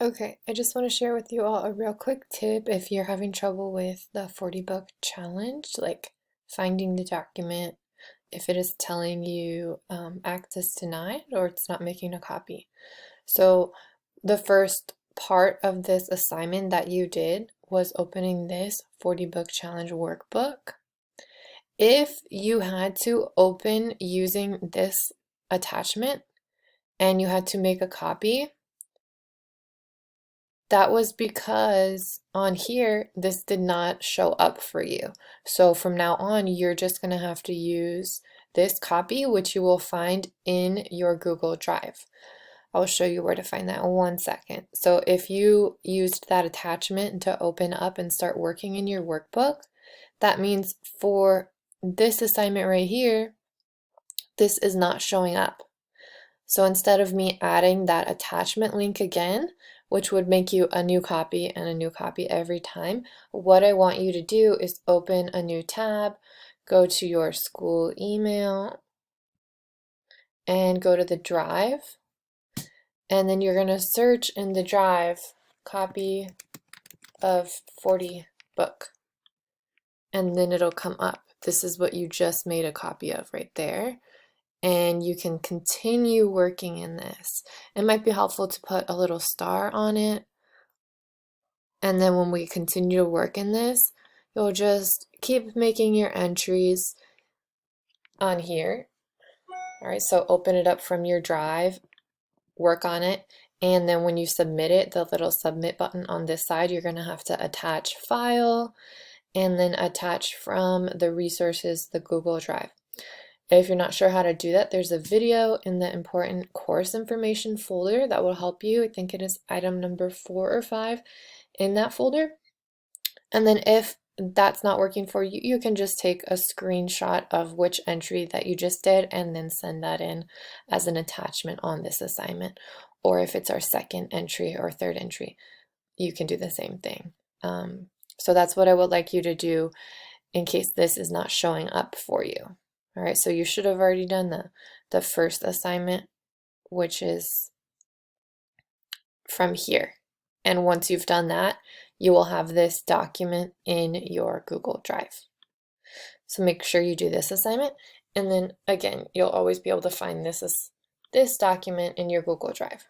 Okay, I just want to share with you all a real quick tip if you're having trouble with the 40 book challenge, like finding the document, if it is telling you access denied or it's not making a copy. So the first part of this assignment that you did was opening this 40 book challenge workbook. If you had to open using this attachment and you had to make a copy, that was because on here, this did not show up for you. So from now on, you're just going to have to use this copy, which you will find in your Google Drive. I'll show you where to find that in 1 second. So if you used that attachment to open up and start working in your workbook, that means for this assignment right here, this is not showing up. So instead of me adding that attachment link again, which would make you a new copy and a new copy every time, what I want you to do is open a new tab, go to your school email, and go to the drive. And then you're going to search in the drive, copy of 40 book. And then it'll come up. This is what you just made a copy of right there. And you can continue working in this. It might be helpful to put a little star on it. And then when we continue to work in this, you'll just keep making your entries on here. All right, so open it up from your drive, work on it, and then when you submit it, the little submit button on this side, you're going to have to attach file and then attach from the resources, the Google Drive. If you're not sure how to do that, there's a video in the important course information folder that will help you. I think it is item number 4 or 5 in that folder. And then if that's not working for you, you can just take a screenshot of which entry that you just did and then send that in as an attachment on this assignment. Or if it's our second entry or third entry, you can do the same thing. So that's what I would like you to do in case this is not showing up for you. All right, so you should have already done the first assignment, which is from here. And once you've done that, you will have this document in your Google Drive. So make sure you do this assignment. And then again, you'll always be able to find this document in your Google Drive.